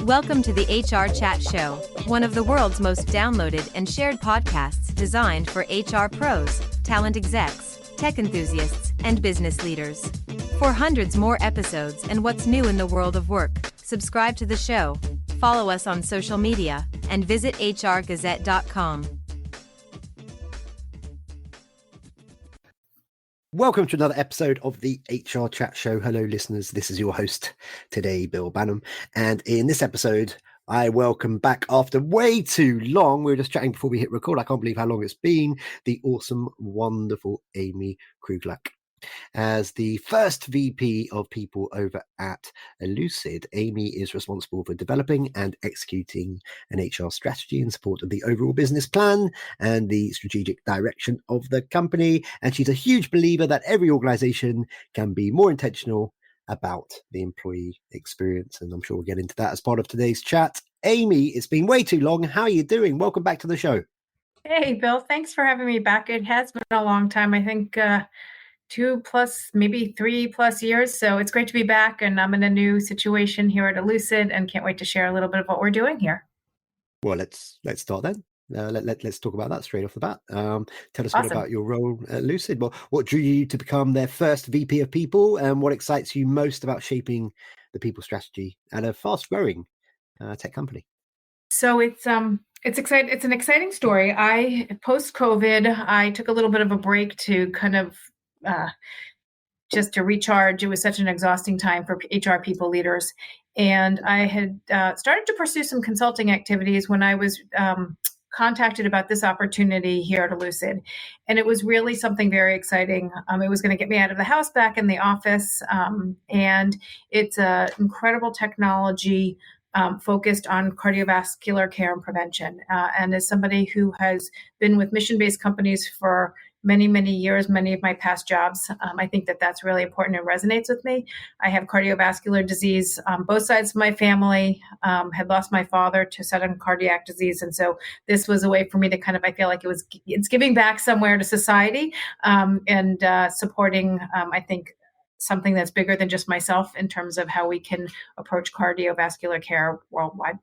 Welcome to the HR Chat Show, one of the world's most downloaded and shared podcasts designed for HR pros, talent execs, tech enthusiasts, and business leaders. For hundreds more episodes and what's new in the world of work, subscribe to the show, follow us on social media, and visit hrgazette.com. Welcome to another episode of the HR Chat Show. Hello, listeners. This is your host today, Bill Bannum. And in this episode, I welcome back after way too long. We were just chatting before we hit record. I can't believe how long it's been. The awesome, wonderful Amy Kruglak. As the first VP of People over at Elucid, Amy is responsible for developing and executing an HR strategy in support of the overall business plan and the strategic direction of the company. And she's a huge believer that every organization can be more intentional about the employee experience. And I'm sure we'll get into that as part of today's chat. Amy, it's been way too long. How are you doing? Welcome back to the show. Hey, Bill. Thanks for having me back. It has been a long time. I think 2+, maybe 3+ years. So it's great to be back, and I'm in a new situation here at Elucid and can't wait to share a little bit of what we're doing here. Well, let's start then. Let's talk about that straight off the bat. Tell us a bit about your role at Elucid. Well, what drew you to become their first VP of People, and what excites you most about shaping the people strategy at a fast-growing tech company? So it's exciting. It's an exciting story. Post-COVID, I took a little bit of a break to kind of just to recharge. It was such an exhausting time for HR people leaders. And I had started to pursue some consulting activities when I was contacted about this opportunity here at Elucid. And it was really something very exciting. It was going to get me out of the house, back in the office. And it's an incredible technology focused on cardiovascular care and prevention. And as somebody who has been with mission-based companies for many, many years, many of my past jobs, I think that that's really important and resonates with me. I have cardiovascular disease on both sides of my family, had lost my father to sudden cardiac disease. And so this was a way for me to kind of, I feel like it's giving back somewhere to society and supporting, I think, something that's bigger than just myself in terms of how we can approach cardiovascular care worldwide.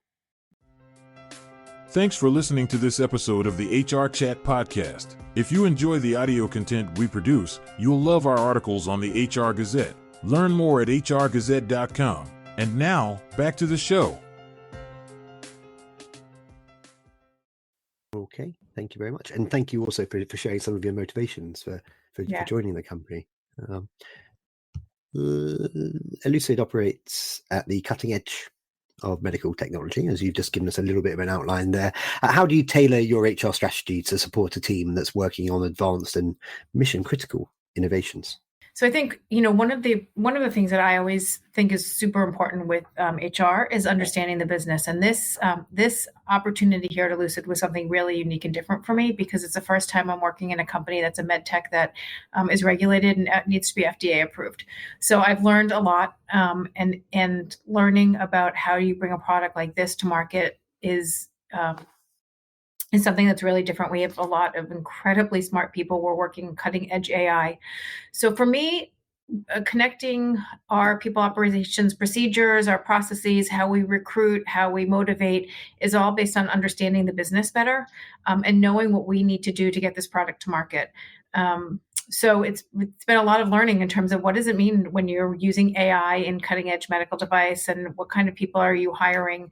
Thanks for listening to this episode of the HR Chat Podcast. If you enjoy the audio content we produce, you'll love our articles on the HR Gazette. Learn more at hrgazette.com. And now, back to the show. Okay, thank you very much. And thank you also for sharing some of your motivations for joining the company. Elucid operates at the cutting edge of medical technology, as you've just given us a little bit of an outline there. How do you tailor your HR strategy to support a team that's working on advanced and mission critical innovations? So I think, one of the things that I always think is super important with HR is understanding the business. And this opportunity here at Elucid was something really unique and different for me, because it's the first time I'm working in a company that's a med tech that is regulated and needs to be FDA approved. So I've learned a lot, and learning about how you bring a product like this to market is something that's really different. We have a lot of incredibly smart people. We're working cutting edge AI. So for me, connecting our people operations procedures, our processes, how we recruit, how we motivate is all based on understanding the business better and knowing what we need to do to get this product to market. So it's been a lot of learning in terms of what does it mean when you're using AI in cutting edge medical device, and what kind of people are you hiring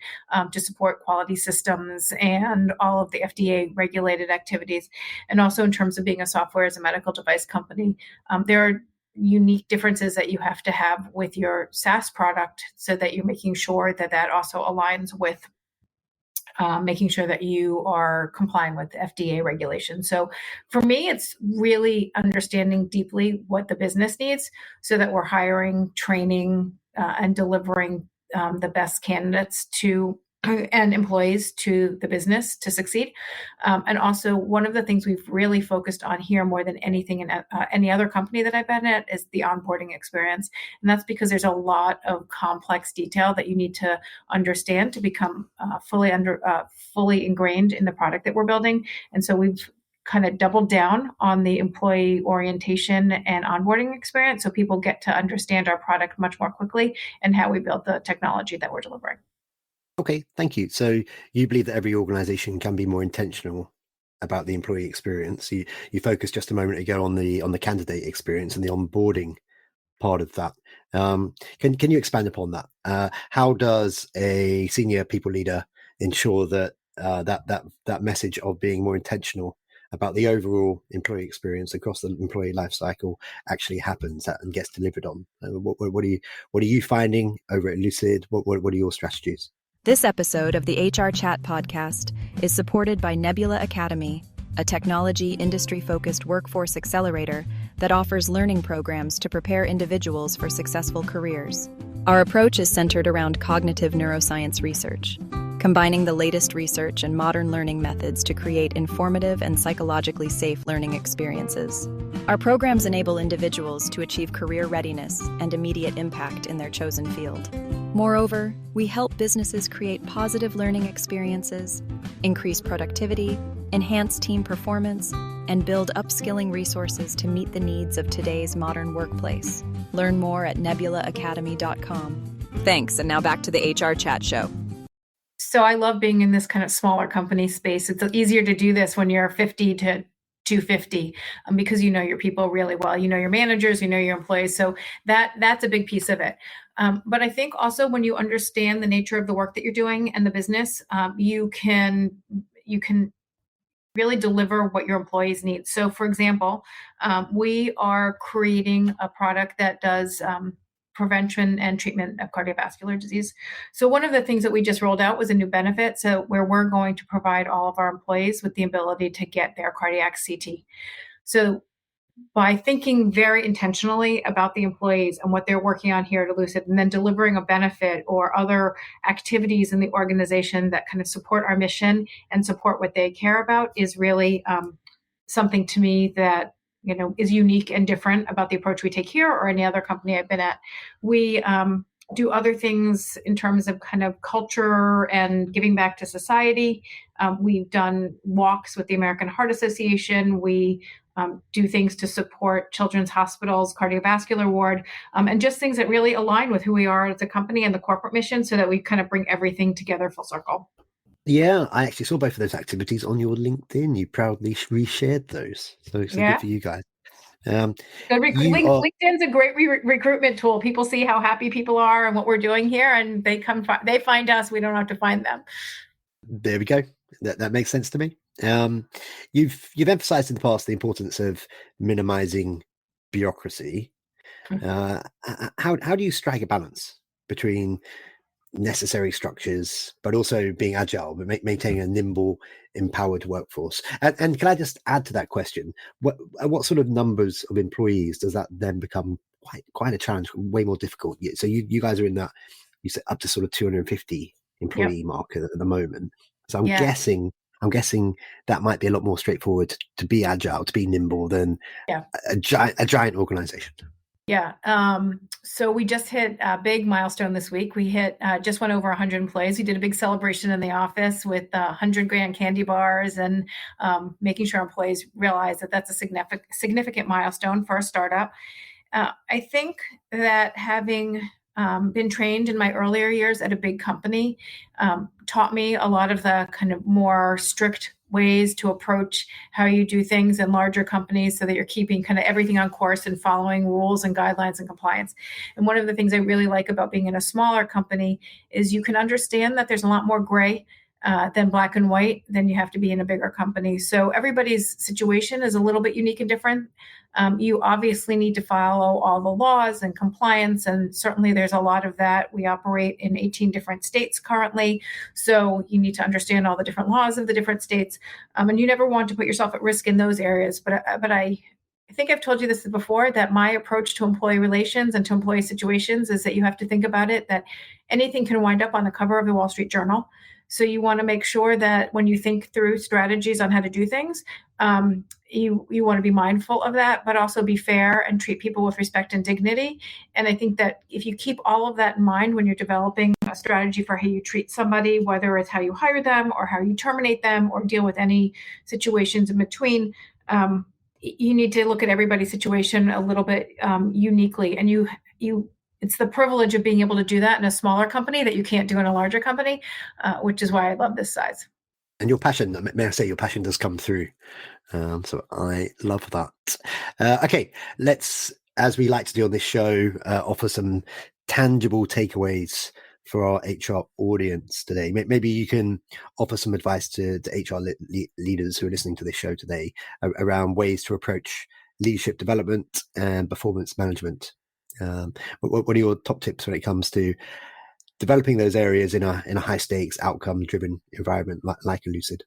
to support quality systems and all of the FDA regulated activities. And also in terms of being a software as a medical device company, there are unique differences that you have to have with your SaaS product, so that you're making sure that also aligns with making sure that you are complying with FDA regulations. So for me, it's really understanding deeply what the business needs, so that we're hiring, training, and delivering the best candidates and employees to the business to succeed. And also, one of the things we've really focused on here more than anything in any other company that I've been at is the onboarding experience. And that's because there's a lot of complex detail that you need to understand to become fully ingrained in the product that we're building. And so we've kind of doubled down on the employee orientation and onboarding experience, so people get to understand our product much more quickly and how we build the technology that we're delivering. Okay, thank you. So you believe that every organization can be more intentional about the employee experience. You focused just a moment ago on the candidate experience and the onboarding part of that. Can you expand upon that? How does a senior people leader ensure that that message of being more intentional about the overall employee experience across the employee life cycle actually happens and gets delivered on? What are you finding over at Elucid? What are your strategies? This episode of the HR Chat podcast is supported by Nebula Academy, a technology industry-focused workforce accelerator that offers learning programs to prepare individuals for successful careers. Our approach is centered around cognitive neuroscience research, combining the latest research and modern learning methods to create informative and psychologically safe learning experiences. Our programs enable individuals to achieve career readiness and immediate impact in their chosen field. Moreover, we help businesses create positive learning experiences, increase productivity, enhance team performance, and build upskilling resources to meet the needs of today's modern workplace. Learn more at nebulaacademy.com. Thanks, and now back to the HR Chat Show. So I love being in this kind of smaller company space. It's easier to do this when you're 50 to 250 because you know your people really well. You know your managers, you know your employees. So that's a big piece of it. But I think also when you understand the nature of the work that you're doing and the business, you can really deliver what your employees need. So for example, we are creating a product that does prevention and treatment of cardiovascular disease. So one of the things that we just rolled out was a new benefit. So where we're going to provide all of our employees with the ability to get their cardiac CT. So by thinking very intentionally about the employees and what they're working on here at Elucid, and then delivering a benefit or other activities in the organization that kind of support our mission and support what they care about is really something to me that is unique and different about the approach we take here or any other company I've been at. We do other things in terms of kind of culture and giving back to society. We've done walks with the American Heart Association. We do things to support Children's Hospital's cardiovascular ward, and just things that really align with who we are as a company and the corporate mission so that we kind of bring everything together full circle. Yeah, I actually saw both of those activities on your LinkedIn. You proudly reshared those. So good for you guys. LinkedIn's a great recruitment tool. People see how happy people are and what we're doing here, and they find us. We don't have to find them. There we go. That makes sense to me. You've emphasized in the past the importance of minimizing bureaucracy. How do you strike a balance between necessary structures but also being agile but maintaining a nimble, empowered workforce? And can I just add to that question, what sort of numbers of employees does that then become quite a challenge, way more difficult? So you guys are in that, you said up to sort of 250 employee mark at the moment. So I'm guessing that might be a lot more straightforward to be agile, to be nimble than a giant organization. Yeah. So we just hit a big milestone this week. We just went over 100 employees. We did a big celebration in the office with 100 grand candy bars and making sure employees realize that that's a significant milestone for a startup. I think that having been trained in my earlier years at a big company taught me a lot of the kind of more strict ways to approach how you do things in larger companies so that you're keeping kind of everything on course and following rules and guidelines and compliance. And one of the things I really like about being in a smaller company is you can understand that there's a lot more gray than black and white than you have to be in a bigger company. So everybody's situation is a little bit unique and different. You obviously need to follow all the laws and compliance, and certainly there's a lot of that. We operate in 18 different states currently, so you need to understand all the different laws of the different states, and you never want to put yourself at risk in those areas. But I think I've told you this before, that my approach to employee relations and to employee situations is that you have to think about it, that anything can wind up on the cover of the Wall Street Journal. So you want to make sure that when you think through strategies on how to do things, you want to be mindful of that, but also be fair and treat people with respect and dignity. And I think that if you keep all of that in mind when you're developing a strategy for how you treat somebody, whether it's how you hire them or how you terminate them or deal with any situations in between, you need to look at everybody's situation a little bit uniquely. And you it's the privilege of being able to do that in a smaller company that you can't do in a larger company, which is why I love this size. And your passion, may I say, your passion does come through. So I love that. Okay, let's, as we like to do on this show, offer some tangible takeaways for our HR audience today. Maybe you can offer some advice to HR leaders who are listening to this show today around ways to approach leadership development and performance management. What are your top tips when it comes to developing those areas in a high stakes, outcome driven environment like Elucid?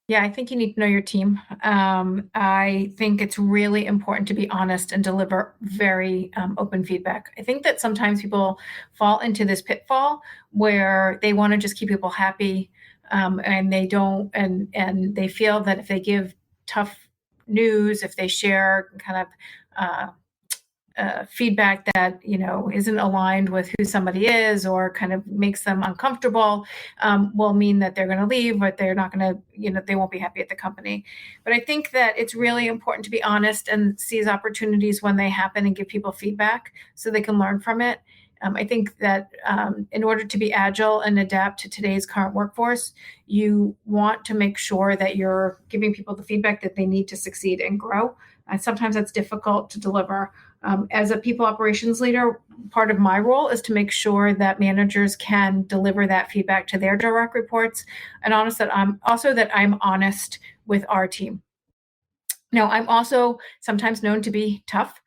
Yeah, I think you need to know your team. I think it's really important to be honest and deliver very open feedback. I think that sometimes people fall into this pitfall where they want to just keep people happy, and they don't, and they feel that if they give tough news, if they share kind of feedback that isn't aligned with who somebody is or kind of makes them uncomfortable, will mean that they're going to leave, but they're not going to, they won't be happy at the company. But I think that it's really important to be honest and seize opportunities when they happen and give people feedback so they can learn from it. I think that in order to be agile and adapt to today's current workforce, you want to make sure that you're giving people the feedback that they need to succeed and grow. And sometimes that's difficult to deliver. As a people operations leader, part of my role is to make sure that managers can deliver that feedback to their direct reports, and I'm honest with our team. Now, I'm also sometimes known to be tough.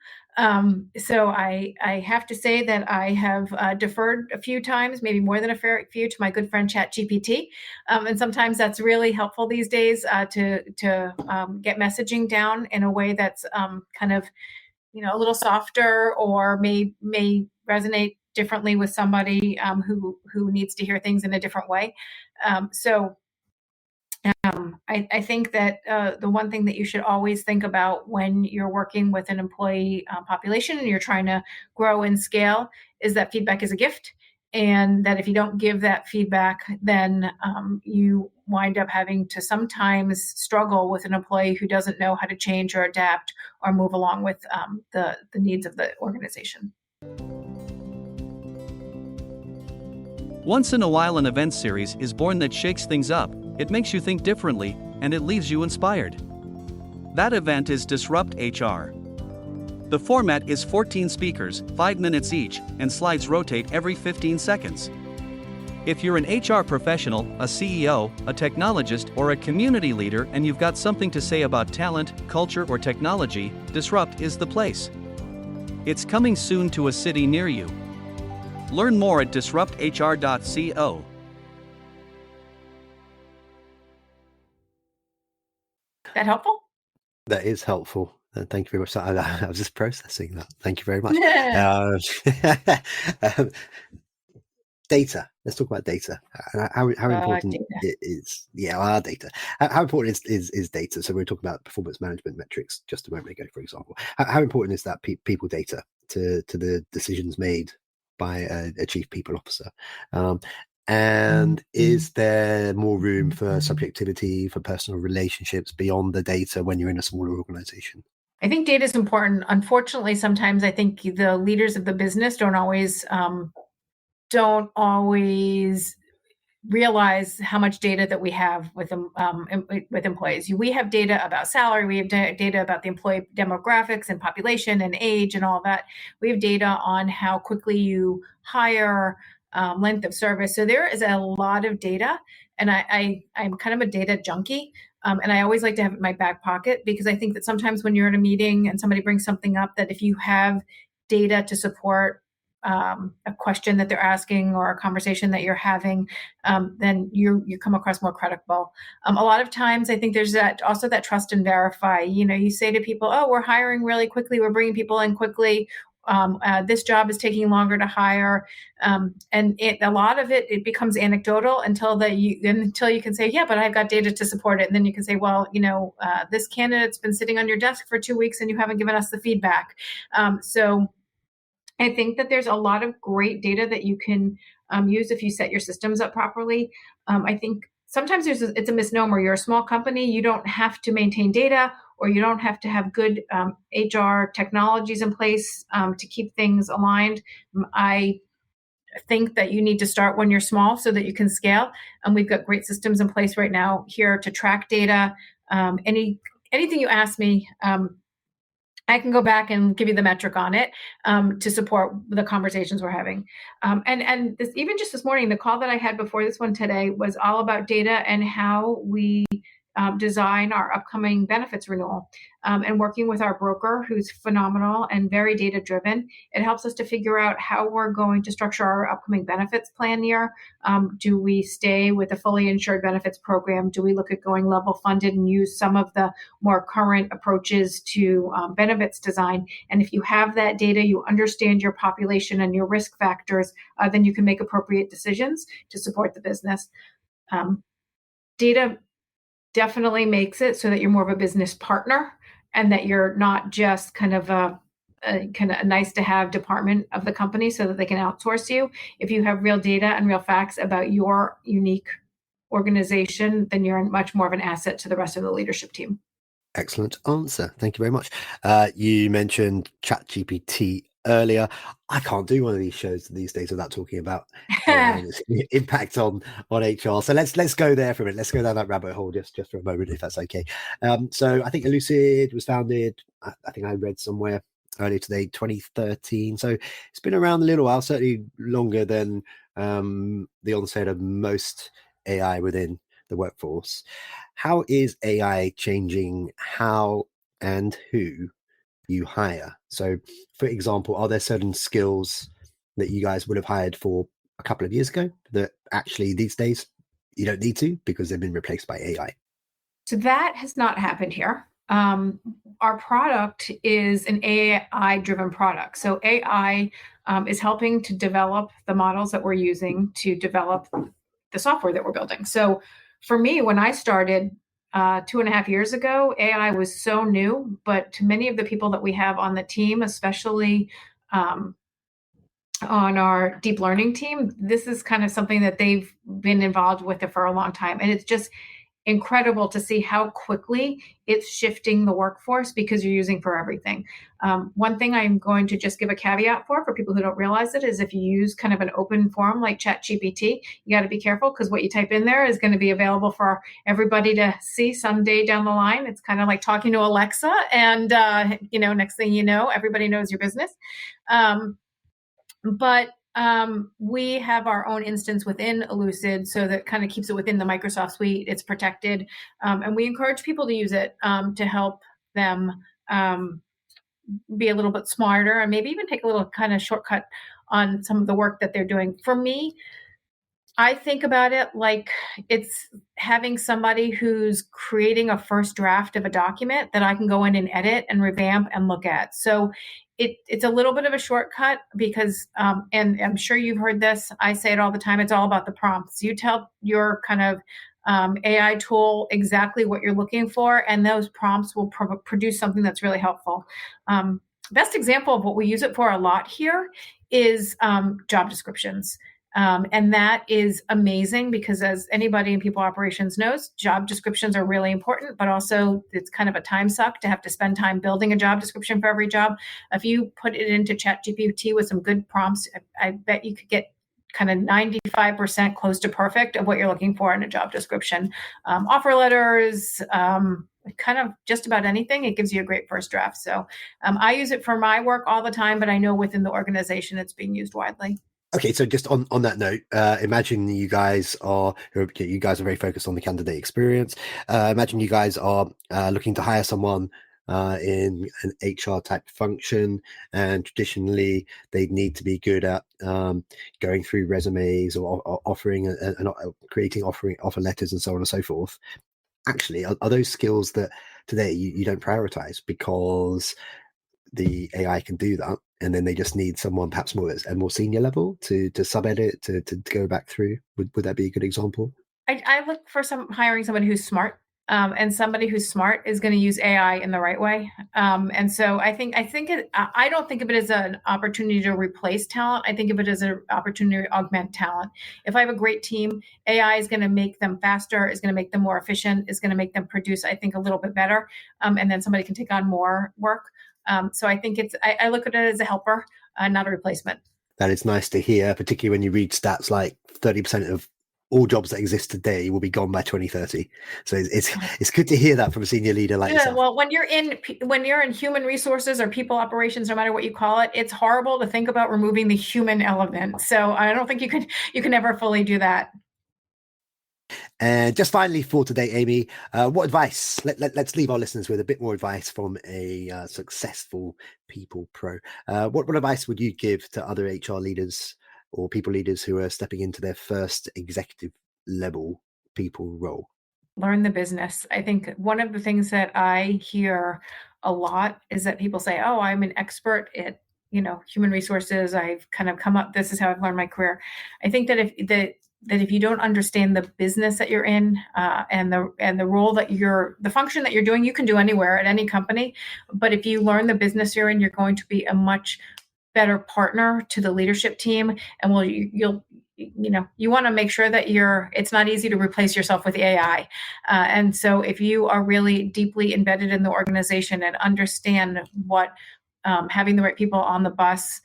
So I have to say that I have deferred a few times, maybe more than a few, to my good friend ChatGPT. And sometimes that's really helpful these days to get messaging down in a way that's kind of, a little softer or may resonate differently with somebody who needs to hear things in a different way. I think that the one thing that you should always think about when you're working with an employee population and you're trying to grow and scale is that feedback is a gift, and that if you don't give that feedback, then you wind up having to sometimes struggle with an employee who doesn't know how to change or adapt or move along with the needs of the organization. Once in a while, an event series is born that shakes things up. It makes you think differently, and it leaves you inspired. That event is Disrupt HR. The format is 14 speakers, 5 minutes each, and slides rotate every 15 seconds. If you're an HR professional, a CEO, a technologist, or a community leader and you've got something to say about talent, culture, or technology, Disrupt is the place. It's coming soon to a city near you. Learn more at disrupthr.co. That helpful? That is helpful. Thank you very much. I was just processing that. Thank you very much. Data. Let's talk about data. How important data. it is. Yeah, our data. How important is data? So we were talking about performance management metrics just a moment ago, for example. How important is that people data to the decisions made by a chief people officer? And is there more room for subjectivity, for personal relationships beyond the data when you're in a smaller organization? I think data is important. Unfortunately, sometimes I think the leaders of the business don't always realize how much data that we have with employees. We have data about salary. We have data about the employee demographics and population and age and all that. We have data on how quickly you hire, length of service. So there is a lot of data, and I'm kind of a data junkie. And I always like to have it in my back pocket, because I think that sometimes when you're in a meeting and somebody brings something up, that if you have data to support a question that they're asking or a conversation that you're having, then you come across more credible. A lot of times, I think there's that trust and verify. You say to people, "Oh, we're hiring really quickly. We're bringing people in quickly. This job is taking longer to hire," and a lot of it becomes anecdotal until you can say, "Yeah, but I've got data to support it." And then you can say, "Well, this candidate's been sitting on your desk for 2 weeks and you haven't given us the feedback." So I think that there's a lot of great data that you can use if you set your systems up properly. I think sometimes it's a misnomer. You're a small company. You don't have to maintain data, or you don't have to have good HR technologies in place to keep things aligned. I think that you need to start when you're small so that you can scale. And we've got great systems in place right now here to track data. Anything you ask me, I can go back and give you the metric on it to support the conversations we're having. And this, even just this morning, the call that I had before this one today was all about data and how we design our upcoming benefits renewal. And working with our broker, who's phenomenal and very data driven, it helps us to figure out how we're going to structure our upcoming benefits plan year. Do we stay with a fully insured benefits program? Do we look at going level funded and use some of the more current approaches to benefits design? And if you have that data, you understand your population and your risk factors, then you can make appropriate decisions to support the business. Data definitely makes it so that you're more of a business partner, and that you're not just kind of a nice to have department of the company so that they can outsource you. If you have real data and real facts about your unique organization, then you're much more of an asset to the rest of the leadership team. Excellent answer. Thank you very much. You mentioned ChatGPT earlier. I can't do one of these shows these days without talking about its impact on HR. So let's go there for a minute. Let's go down that rabbit hole just for a moment, if that's okay. So I think Elucid was founded, I think I read somewhere earlier today, 2013. So it's been around a little while, certainly longer than the onset of most AI within the workforce. How is AI changing how and who you hire? So, for example, are there certain skills that you guys would have hired for a couple of years ago that actually these days you don't need to because they've been replaced by AI? So that has not happened here. Our product is an AI-driven product. So AI is helping to develop the models that we're using to develop the software that we're building. So for me, when I started 2.5 years ago, AI was so new, but to many of the people that we have on the team, especially on our deep learning team, this is kind of something that they've been involved with it for a long time. And it's just incredible to see how quickly it's shifting the workforce because you're using for everything. One thing I'm going to just give a caveat for people who don't realize it is if you use kind of an open form like ChatGPT, you got to be careful because what you type in there is going to be available for everybody to see someday down the line. It's kind of like talking to Alexa, and next thing you know, everybody knows your business. But we have our own instance within Elucid, so that kind of keeps it within the Microsoft suite. It's protected. And we encourage people to use it to help them be a little bit smarter and maybe even take a little kind of shortcut on some of the work that they're doing. For me, I think about it like it's having somebody who's creating a first draft of a document that I can go in and edit and revamp and look at. So it's a little bit of a shortcut because, and I'm sure you've heard this, I say it all the time, it's all about the prompts. You tell your kind of AI tool exactly what you're looking for, and those prompts will produce something that's really helpful. Best example of what we use it for a lot here is job descriptions. And that is amazing because, as anybody in people operations knows, job descriptions are really important, but also it's kind of a time suck to have to spend time building a job description for every job. If you put it into ChatGPT with some good prompts, I bet you could get kind of 95% close to perfect of what you're looking for in a job description. Offer letters, kind of just about anything. It gives you a great first draft. So I use it for my work all the time, but I know within the organization it's being used widely. Okay, so just on that note, imagine you guys are very focused on the candidate experience. Imagine you guys are looking to hire someone in an HR type function, and traditionally they'd need to be good at going through resumes or offering creating offer letters and so on and so forth. Actually, are those skills that today you don't prioritize because the AI can do that, and then they just need someone perhaps more at a more senior level to sub-edit, to go back through? Would that be a good example? I look for hiring someone who's smart and somebody who's smart is going to use AI in the right way. And so I don't think of it as an opportunity to replace talent. I think of it as an opportunity to augment talent. If I have a great team, AI is going to make them faster, is going to make them more efficient, is going to make them produce, I think, a little bit better. And then somebody can take on more work. So I think I look at it as a helper, not a replacement. That is nice to hear, particularly when you read stats like 30% of all jobs that exist today will be gone by 2030. So it's good to hear that from a senior leader like yourself. Well, when you're in human resources or people operations, no matter what you call it, it's horrible to think about removing the human element. So I don't think you can ever fully do that. And just finally for today, Amy, what advice? Let's leave our listeners with a bit more advice from a successful people pro. What advice would you give to other HR leaders or people leaders who are stepping into their first executive level people role? Learn the business. I think one of the things that I hear a lot is that people say, "Oh, I'm an expert at human resources. I've kind of come up. This is how I've learned my career." I think that if you don't understand the business that you're in and the role that the function that you're doing, you can do anywhere at any company. But if you learn the business you're in, you're going to be a much better partner to the leadership team. And you want to make sure that it's not easy to replace yourself with AI. And so if you are really deeply embedded in the organization and understand what having the right people on the bus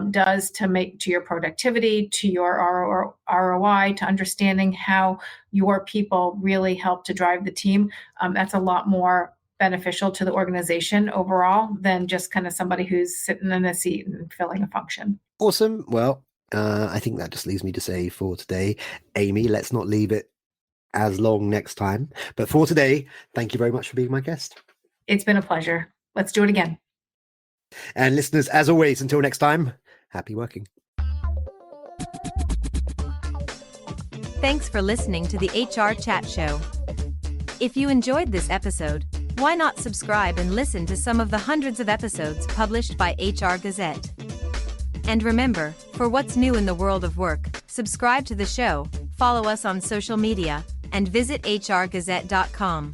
does to your productivity, to your ROI, to understanding how your people really help to drive the team, that's a lot more beneficial to the organization overall than just kind of somebody who's sitting in a seat and filling a function. Awesome. Well, I think that just leaves me to say for today, Amy, let's not leave it as long next time. But for today, thank you very much for being my guest. It's been a pleasure. Let's do it again. And listeners, as always, until next time, happy working. Thanks for listening to the HR Chat Show. If you enjoyed this episode, why not subscribe and listen to some of the hundreds of episodes published by HR Gazette? And remember, for what's new in the world of work, subscribe to the show, follow us on social media, and visit hrgazette.com.